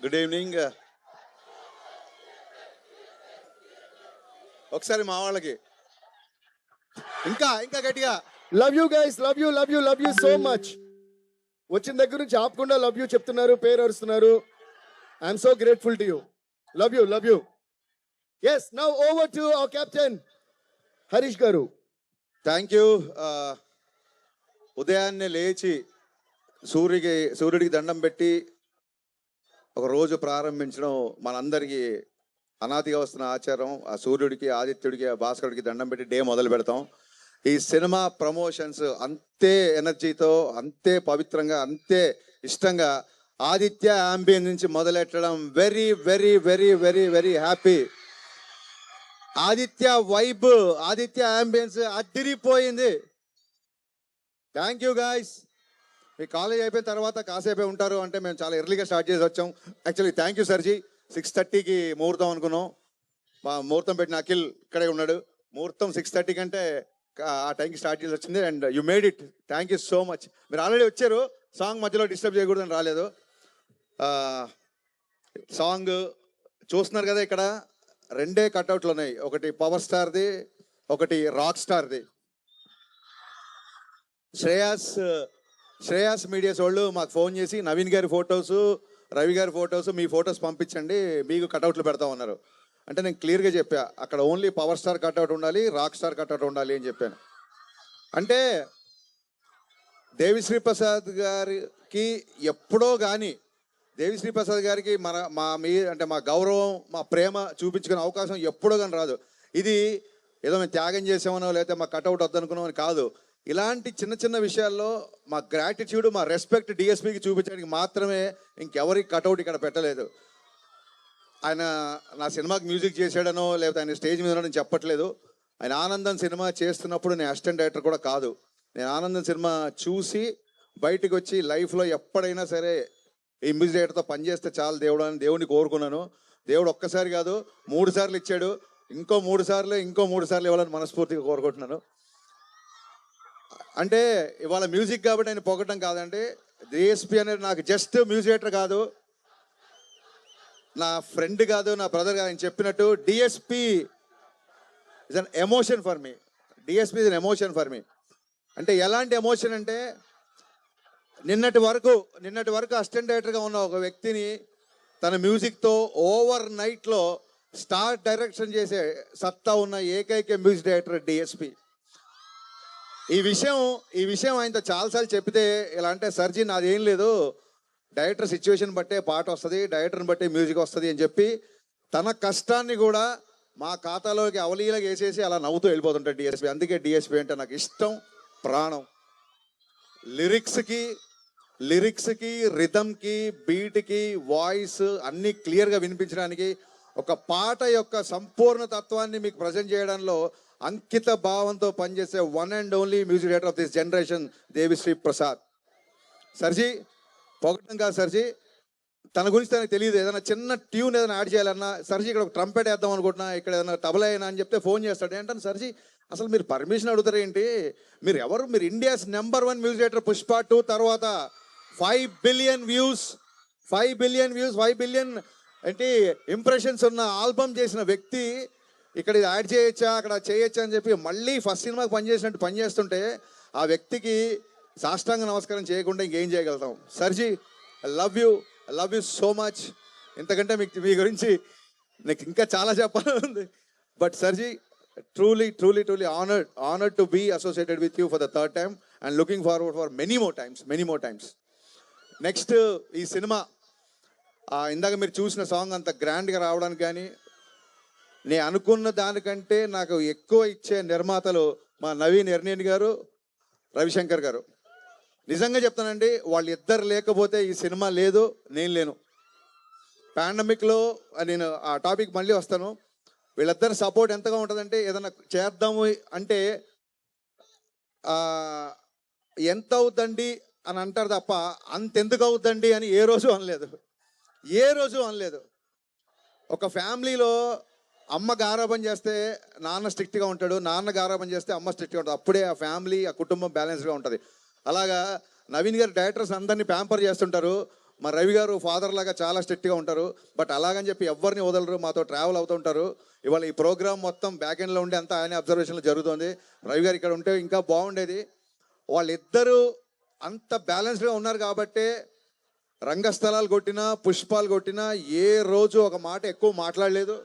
Good evening. ఒకసారి మా వాళ్ళకి ఇంకా ఇంకా గట్టిగా love you guys, love you so much. వచ్చిన దగ్గర నుంచి ఆపకుండా లవ్ యూ చెప్తున్నారు, పేరు అరుస్తున్నారు. I'm so grateful to you. Love you. Yes, now over to our captain Harish గారు. Thank you. ఉదయాన్నే లేచి సూర్యుడికి దండం పెట్టి ఒక రోజు ప్రారంభించడం మనందరికీ అనాదిగా వస్తున్న ఆచారం. ఆ సూర్యుడికి, ఆదిత్యుడికి, ఆ భాస్కరుడికి దండం పెట్టి డే మొదలు పెడతాం. ఈ సినిమా ప్రమోషన్స్ అంతే ఎనర్జీతో, అంతే పవిత్రంగా, అంతే ఇష్టంగా ఆదిత్య యాంబియన్ నుంచి మొదలెట్టడం very very very very very happy. Aditya vibe, Aditya ambience అదిరిపోయింది. Thank you guys. మీ కాలేజ్ అయిపోయిన తర్వాత కాసేపే ఉంటారు అంటే మేము చాలా ఎర్లీగా స్టార్ట్ చేసి వచ్చాం. Actually thank you సర్జీ. 6:30కి ముహూర్తం అనుకున్నాం. మా ముహూర్తం పెట్టిన అఖిల్ ఇక్కడే ఉన్నాడు. ముహూర్తం 6:30 కంటే ఆ టైంకి స్టార్ట్ చేసి వచ్చింది. And you made it. Thank you so much. మీరు ఆల్రెడీ వచ్చారు, సాంగ్ మధ్యలో డిస్టర్బ్ చేయకూడదని రాలేదు. సాంగ్ చూస్తున్నారు కదా, ఇక్కడ 2 కట్అవుట్లు ఉన్నాయి. ఒకటి పవర్ స్టార్ది, ఒకటి రాక్ స్టార్ది. శ్రేయాస్ మీడియాస్ వాళ్ళు మాకు ఫోన్ చేసి నవీన్ గారి ఫొటోస్, రవి గారి ఫొటోస్, మీ ఫొటోస్ పంపించండి, మీకు కట్అవుట్లు పెడతా ఉన్నారు. అంటే నేను క్లియర్గా చెప్పా, అక్కడ ఓన్లీ పవర్ స్టార్ కట్అవుట్ ఉండాలి, రాక్ స్టార్ కట్అవుట్ ఉండాలి అని చెప్పాను. అంటే దేవిశ్రీ ప్రసాద్ గారికి ఎప్పుడో కానీ, దేవిశ్రీ ప్రసాద్ గారికి మా గౌరవం, మా ప్రేమ చూపించుకునే అవకాశం ఎప్పుడో కానీ రాదు. ఇది ఏదో మేము త్యాగం చేసామనో లేకపోతే మా కట్అవుట్ వద్దనుకున్నామని కాదు. ఇలాంటి చిన్న చిన్న విషయాల్లో మా గ్రాటిట్యూడ్, మా రెస్పెక్ట్ డిఎస్పీకి చూపించడానికి మాత్రమే, ఇంకెవరికి కట్అవుట్ ఇక్కడ పెట్టలేదు. ఆయన నా సినిమాకి మ్యూజిక్ చేసాడనో లేకపోతే ఆయన స్టేజ్ మీద నేను చెప్పట్లేదు. ఆయన ఆనందం సినిమా చేస్తున్నప్పుడు నేను అసిస్టెంట్ డైరెక్టర్ కూడా కాదు. నేను ఆనందం సినిమా చూసి బయటకు వచ్చి లైఫ్లో ఎప్పుడైనా సరే ఈ మ్యూజిక్ డైరెక్టర్తో పనిచేస్తే చాలు దేవుడు అని దేవుడిని కోరుకున్నాను. దేవుడు ఒక్కసారి కాదు 3 సార్లు ఇచ్చాడు. ఇంకో 3 సార్లు ఇవ్వాలని మనస్ఫూర్తిగా కోరుకుంటున్నాను. అంటే ఇవాళ మ్యూజిక్ కాబట్టి ఆయన పొగటం కాదండి. డిఎస్పీ అనేది నాకు జస్ట్ మ్యూజిక్ డైరెక్టర్ కాదు, నా ఫ్రెండ్ కాదు, నా బ్రదర్ కాదు. ఆయన చెప్పినట్టు DSP is an emotion for me. DSP is an emotion for me. అంటే ఎలాంటి ఎమోషన్ అంటే, నిన్నటి వరకు అసిస్టెంట్ డైరెక్టర్గా ఉన్న ఒక వ్యక్తిని తన మ్యూజిక్తో ఓవర్ నైట్లో స్టార్ డైరెక్షన్ చేసే సత్తా ఉన్న ఏకైక మ్యూజిక్ డైరెక్టర్ డిఎస్పీ. ఈ విషయం ఆయనతో చాలాసార్లు చెప్పితే ఎలా అంటే, సర్జీ నాదేం లేదు, డైరెక్టర్ సిచ్యువేషన్ బట్టే పాట వస్తుంది, డైరెక్టర్ని బట్టే మ్యూజిక్ వస్తుంది అని చెప్పి తన కష్టాన్ని కూడా మా ఖాతాలోకి అవలీలగా వేసేసి అలా నవ్వుతూ వెళ్ళిపోతుంటాడు డిఎస్పీ. అందుకే డిఎస్పీ అంటే నాకు ఇష్టం, ప్రాణం. లిరిక్స్కి రిథమ్కి, బీట్కి, వాయిస్ అన్నీ క్లియర్గా వినిపించడానికి, ఒక పాట యొక్క సంపూర్ణ తత్వాన్ని మీకు ప్రజెంట్ చేయడంలో అంకిత భావంతో పనిచేసే one and only music director of this generation Devi Sri Prasad. సర్జీ పొగటం కాదు సర్జీ, తన గురించి తనకు తెలియదు. ఏదైనా చిన్న ట్యూన్ ఏదైనా యాడ్ చేయాలన్నా, సర్జీ ఇక్కడ ఒక ట్రంపెట్ వేద్దాం అనుకుంటున్నా, ఇక్కడ ఏదైనా తబలా అయినా అని చెప్తే ఫోన్ చేస్తాడు. ఏంటంటే సర్జీ అసలు మీరు పర్మిషన్ అడుగుతారు ఏంటి, మీరు ఎవరు, మీరు India's number 1 music director, Pushpa 2 తర్వాత 5 బిలియన్ వ్యూస్ ఏంటి ఇంప్రెషన్స్ ఉన్న ఆల్బమ్ చేసిన వ్యక్తి ఇక్కడ ఇది యాడ్ చేయొచ్చా, అక్కడ చేయొచ్చా అని చెప్పి మళ్ళీ ఫస్ట్ సినిమాకి పనిచేసినట్టు పనిచేస్తుంటే ఆ వ్యక్తికి సాష్టాంగ నమస్కారం చేయకుండా ఇంకేం చేయగలుగుతాం. సర్జీ I love you so much. ఇంతకంటే మీ గురించి నాకు ఇంకా చాలా చెప్పాలని ఉంది. But సర్జీ truly honored to be associated with you for the 3rd time and looking forward for many more times. Next ఈ సినిమా ఇందాక మీరు చూసిన సాంగ్ అంత గ్రాండ్గా రావడానికి కానీ, నేను అనుకున్న దానికంటే నాకు ఎక్కువ ఇచ్చే నిర్మాతలు మా నవీన్ ఎర్నేని గారు, రవిశంకర్ గారు. నిజంగా చెప్తానండి, వాళ్ళిద్దరు లేకపోతే ఈ సినిమా లేదు, నేను లేను. పాండమిక్లో నేను ఆ టాపిక్ మళ్ళీ వస్తాను. వీళ్ళిద్దరు సపోర్ట్ ఎంతగా ఉంటుందంటే, ఏదైనా చేద్దాము అంటే ఎంత అవుద్దండి అని అంటారు తప్ప అంతెందుకు అవుద్దండి అని ఏ రోజు అనలేదు. ఒక ఫ్యామిలీలో అమ్మ గారాబం చేస్తే నాన్న స్ట్రిక్ట్గా ఉంటాడు, నాన్న గారాబం చేస్తే అమ్మ స్ట్రిక్ట్గా ఉంటుంది. అప్పుడే ఆ ఫ్యామిలీ, ఆ కుటుంబం బ్యాలెన్స్గా ఉంటుంది. అలాగా నవీన్ గారు డైరెక్టర్స్ అందరినీ ప్యాంపర్ చేస్తుంటారు. మా రవి గారు ఫాదర్ లాగా చాలా స్ట్రిక్ట్గా ఉంటారు. బట్ అలాగని చెప్పి ఎవరిని వదలరు, మాతో ట్రావెల్ అవుతుంటారు. ఇవాళ ఈ ప్రోగ్రామ్ మొత్తం బ్యాక్ ఎండ్లో ఉండి అంతా ఆయన అబ్జర్వేషన్లో జరుగుతుంది. రవి గారు ఇక్కడ ఉంటే ఇంకా బాగుండేది. వాళ్ళిద్దరూ అంత బ్యాలెన్స్డ్గా ఉన్నారు కాబట్టే రంగస్థలాలు కొట్టినా, పుష్పాలు కొట్టినా ఏ రోజు ఒక మాట ఎక్కువ మాట్లాడలేదు.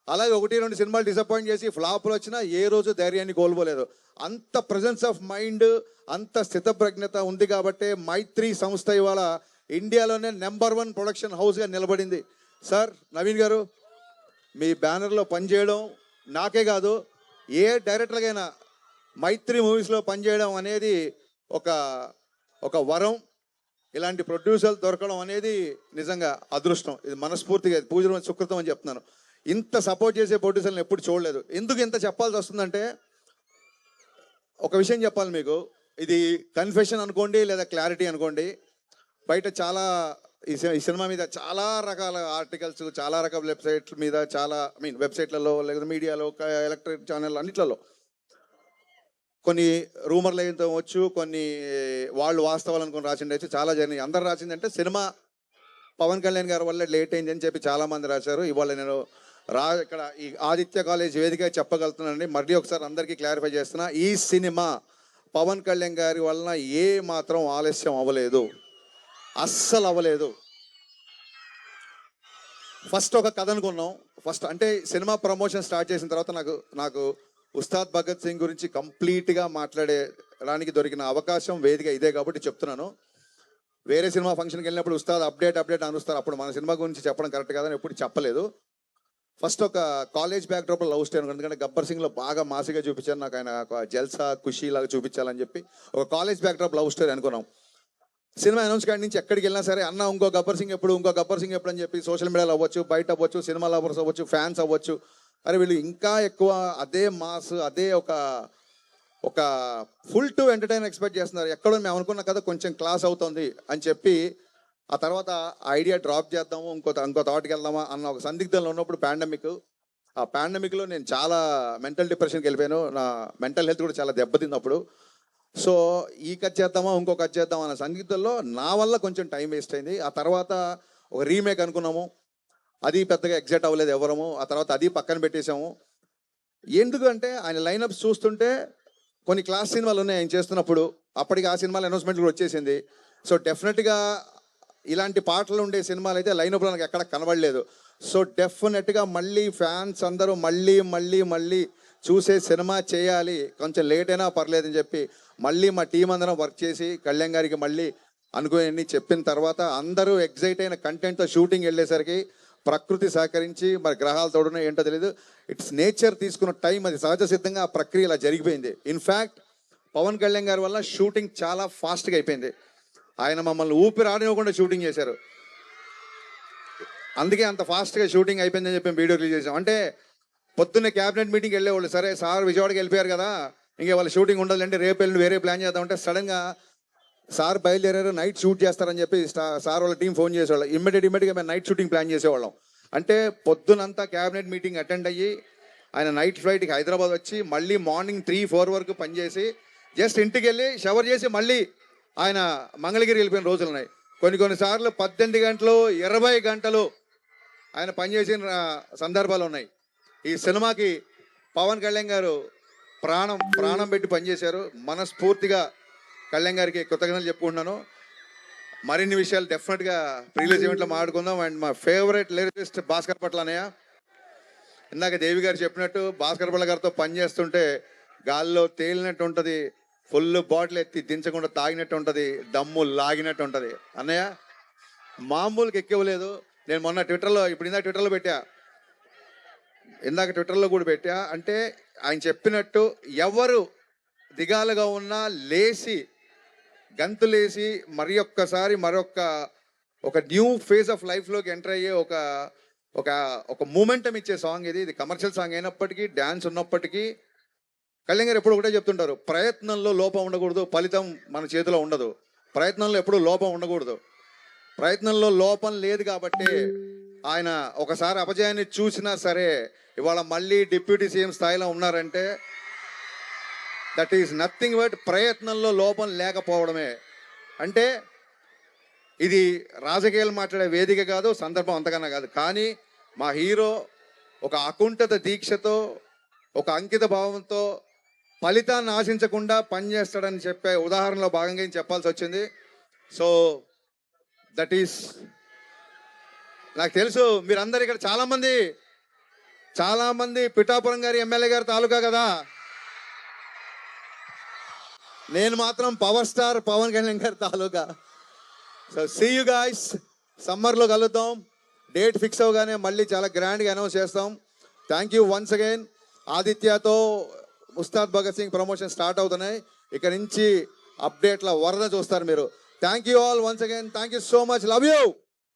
అలాగే 1-2 సినిమాలు డిసప్పాయింట్ చేసి ఫ్లాప్లు వచ్చినా ఏ రోజు ధైర్యాన్ని కోల్పోలేదు. అంత ప్రెజెన్స్ ఆఫ్ మైండ్, అంత స్థితప్రజ్ఞత ఉంది కాబట్టే మైత్రి సంస్థ ఇవాళ ఇండియాలోనే నెంబర్ 1 ప్రొడక్షన్ హౌస్గా నిలబడింది. సార్ నవీన్ గారు, మీ బ్యానర్లో పనిచేయడం నాకే కాదు ఏ డైరెక్టర్కైనా మైత్రి మూవీస్లో పనిచేయడం అనేది ఒక వరం. ఇలాంటి ప్రొడ్యూసర్లు దొరకడం అనేది నిజంగా అదృష్టం. ఇది మనస్ఫూర్తిగా పూజలు సుకృతం అని చెప్తున్నాను. ఇంత సపోర్ట్ చేసే ప్రొడ్యూసర్లను ఎప్పుడు చూడలేదు. ఎందుకు ఇంత చెప్పాల్సి వస్తుందంటే ఒక విషయం చెప్పాలి మీకు. ఇది కన్ఫెషన్ అనుకోండి లేదా క్లారిటీ అనుకోండి. బయట చాలా ఈ సినిమా మీద చాలా రకాల ఆర్టికల్స్, చాలా రకాల వెబ్సైట్ల మీద, చాలా వెబ్సైట్లలో లేదా మీడియాలో, ఎలక్ట్రిక్ ఛానల్ అన్నిట్లలో కొన్ని రూమర్లు అయితే వచ్చు, కొన్ని వాళ్ళు వాస్తవాలు అనుకుని రాసిండేసి చాలా జరిగినాయి. అందరు రాసిందంటే సినిమా పవన్ కళ్యాణ్ గారి వల్ల లేట్ అయింది అని చెప్పి చాలామంది రాశారు. ఇవాళ నేను ఇక్కడ ఈ ఆదిత్య కాలేజ్ వేదిక చెప్పగలుగుతున్నానండి. మళ్ళీ ఒకసారి అందరికీ క్లారిఫై చేస్తున్నా, ఈ సినిమా పవన్ కళ్యాణ్ గారి వలన ఏ మాత్రం ఆలస్యం అవ్వలేదు, అస్సలు అవ్వలేదు. ఫస్ట్ ఒక కథ అనుకున్నాం. ఫస్ట్ అంటే సినిమా ప్రమోషన్ స్టార్ట్ చేసిన తర్వాత నాకు ఉస్తాద్ భగత్ సింగ్ గురించి కంప్లీట్గా మాట్లాడడానికి దొరికిన అవకాశం వేదిక ఇదే కాబట్టి చెప్తున్నాను. వేరే సినిమా ఫంక్షన్కి వెళ్ళినప్పుడు ఉస్తాద్ అప్డేట్ అనుస్తారు, అప్పుడు మన సినిమా గురించి చెప్పడం కరెక్ట్ కాదని ఎప్పుడు చెప్పలేదు. ఫస్ట్ ఒక కాలేజ్ బ్యాక్డ్రాప్ లవ్ స్టోరీ, ఎందుకంటే గబ్బర్ సింగ్లో బాగా మాసిగా చూపించారు, నాకు ఆయన జల్సా ఖుషీ లాగా చూపించాలని చెప్పి ఒక కాలేజ్ బ్యాక్డ్రాప్ లవ్ స్టోరీ అనుకున్నాం. సినిమా అనౌన్స్ కాడి నుంచి ఎక్కడికి వెళ్ళినా సరే అన్న ఇంకో గబ్బర్ సింగ్ ఎప్పుడు అని చెప్పి సోషల్ మీడియాలో అవ్వచ్చు, బయట అవ్వచ్చు, సినిమా లవర్స్ అవ్వచ్చు, ఫ్యాన్స్ అవ్వచ్చు, అరే వీళ్ళు ఇంకా ఎక్కువ అదే మాస్, అదే ఒక ఫుల్ టు ఎంటర్టైన్ ఎక్స్పెక్ట్ చేస్తున్నారు. ఎక్కడో మేము అనుకున్న కదా కొంచెం క్లాస్ అవుతుంది అని చెప్పి ఆ తర్వాత ఐడియా డ్రాప్ చేద్దాము, ఇంకో థాట్కి వెళ్దామా అన్న ఒక సందిగ్ధంలో ఉన్నప్పుడు ఆ పాండమిక్లో నేను చాలా మెంటల్ డిప్రెషన్కి వెళ్ళిపోయాను. నా మెంటల్ హెల్త్ కూడా చాలా దెబ్బతింది అప్పుడు. సో ఈ కట్ చేద్దామా ఇంకో కట్ చేద్దామా అన్న సందిగ్ధంలో నా వల్ల కొంచెం టైం వేస్ట్ అయింది. ఆ తర్వాత ఒక రీమేక్ అనుకున్నాము, అది పెద్దగా ఎగ్జైట్ అవ్వలేదు ఎవరము. ఆ తర్వాత అది పక్కన పెట్టేశాము. ఎందుకంటే ఆయన లైనప్స్ చూస్తుంటే కొన్ని క్లాస్ సినిమాలు ఉన్నాయి ఆయన చేస్తున్నప్పుడు, అప్పటికి ఆ సినిమాల అనౌన్స్మెంట్ కూడా వచ్చేసింది. సో డెఫినెట్గా ఇలాంటి పాటలు ఉండే సినిమాలు అయితే లైనప్లో నాకు ఎక్కడ కనబడలేదు. సో డెఫినెట్గా మళ్ళీ ఫ్యాన్స్ అందరూ మళ్ళీ చూసే సినిమా చేయాలి, కొంచెం లేట్ అయినా పర్లేదని చెప్పి మళ్ళీ మా టీం అందరం వర్క్ చేసి కళ్యాణ్ గారికి మళ్ళీ అనుకుని చెప్పిన తర్వాత అందరూ ఎగ్జైట్ అయిన కంటెంట్తో షూటింగ్ వెళ్ళేసరికి ప్రకృతి సహకరించి మరి గ్రహాలు తోడున ఏంటో తెలియదు, ఇట్స్ నేచర్ తీసుకున్న టైం, అది సహజ సిద్ధంగా ఆ ప్రక్రియ ఇలా జరిగిపోయింది. ఇన్ఫ్యాక్ట్ పవన్ కళ్యాణ్ గారి వల్ల షూటింగ్ చాలా ఫాస్ట్గా అయిపోయింది. ఆయన మమ్మల్ని ఊపిరి ఆడనివ్వకుండా షూటింగ్ చేశారు. అందుకే అంత ఫాస్ట్గా షూటింగ్ అయిపోయిందని చెప్పి వీడియో రిలీజ్ చేసాం. అంటే పొద్దున్నే క్యాబినెట్ మీటింగ్ వెళ్ళేవాళ్ళు, సరే సార్ విజయవాడకి వెళ్ళిపోయారు కదా ఇంకా వాళ్ళ షూటింగ్ ఉండదంటే రేపు వెళ్ళి వేరే ప్లాన్ చేద్దామంటే సడన్గా సార్ బయలుదేరారు, నైట్ షూట్ చేస్తారని చెప్పి సార్ వాళ్ళ టీం ఫోన్ చేసేవాళ్ళు. ఇమ్మీడియట్గా మేము నైట్ షూటింగ్ ప్లాన్ చేసేవాళ్ళం. అంటే పొద్దునంతా క్యాబినెట్ మీటింగ్ అటెండ్ అయ్యి ఆయన నైట్ ఫ్లైట్కి హైదరాబాద్ వచ్చి మళ్ళీ మార్నింగ్ 3-4 వరకు పనిచేసి జస్ట్ ఇంటికి వెళ్ళి షవర్ చేసి మళ్ళీ ఆయన మంగళగిరి వెళ్ళిపోయిన రోజులు ఉన్నాయి. కొన్నిసార్లు 18 గంటలు 20 గంటలు ఆయన పనిచేసిన సందర్భాలు ఉన్నాయి. ఈ సినిమాకి పవన్ కళ్యాణ్ గారు ప్రాణం పెట్టి పనిచేశారు. మనస్ఫూర్తిగా కళ్యాణ్ గారికి కృతజ్ఞతలు చెప్పుకుంటున్నాను. మరిన్ని విషయాలు డెఫినెట్గా ప్రీలీజ్ ఈవెంట్లో మాట్లాడుకుందాం. అండ్ మా ఫేవరెట్ లిరిసిస్ట్ భాస్కర్ పట్ల అన్నయ్య, ఇందాక దేవి గారు చెప్పినట్టు భాస్కర్ పట్ల గారితో పనిచేస్తుంటే గాల్లో తేలినట్టు ఉంటుంది, ఫుల్ బాటిల్ ఎత్తి దించకుండా తాగినట్టు ఉంటుంది, దమ్ము లాగినట్టు ఉంటుంది. అన్నయ్య మామూలుకి ఎక్కవలేదు. నేను మొన్న ట్విట్టర్లో ఇందాక ట్విట్టర్లో కూడా పెట్టా. అంటే ఆయన చెప్పినట్టు ఎవరు దిగాలుగా ఉన్నా లేచి గంతులేసి మరొక న్యూ ఫేజ్ ఆఫ్ లైఫ్లోకి ఎంటర్ అయ్యే ఒక మూమెంటం ఇచ్చే సాంగ్ ఇది కమర్షియల్ సాంగ్ అయినప్పటికీ, డ్యాన్స్ ఉన్నప్పటికీ కళ్యాణ్ గారు ఎప్పుడు ఒకటే చెప్తుంటారు, ప్రయత్నంలో లోపం ఉండకూడదు, ఫలితం మన చేతిలో ఉండదు. ప్రయత్నంలో ఎప్పుడూ లోపం ఉండకూడదు. ప్రయత్నంలో లోపం లేదు కాబట్టి ఆయన ఒకసారి అపజయాన్ని చూసినా సరే ఇవాళ మళ్ళీ డిప్యూటీ సీఎం స్థాయిలో ఉన్నారంటే దట్ ఈస్ నథింగ్ బట్ ప్రయత్నంలో లోపం లేకపోవడమే. అంటే ఇది రాజకీయాలు మాట్లాడే వేదిక కాదు, సందర్భం అంతకన్నా కాదు. కానీ మా హీరో ఒక అకుంఠిత దీక్షతో, ఒక అంకిత భావంతో ఫలితాన్ని ఆశించకుండా పనిచేస్తాడని చెప్పే ఉదాహరణలో భాగంగా ఏం చెప్పాల్సి వచ్చింది. సో దట్ ఈస్, నాకు తెలుసు మీరందరు ఇక్కడ చాలా మంది పిఠాపురం గారి ఎమ్మెల్యే గారి తాలూకా కదా. నేను మాత్రం పవర్ స్టార్ పవన్ కళ్యాణ్ గారి తాలూకా. సో సీ యూ గాయ్స్, సమ్మర్లో కలుద్దాం. డేట్ ఫిక్స్ అవగానే మళ్ళీ చాలా గ్రాండ్గా అనౌన్స్ చేస్తాం. Thank you once again. ఆదిత్యతో ఉస్తాద్ భగత్ సింగ్ ప్రమోషన్ స్టార్ట్ అవుతున్నాయి. ఇక్కడ నుంచి అప్డేట్ల వరద చూస్తారు మీరు. Thank you all once again. Thank you so much. Love you.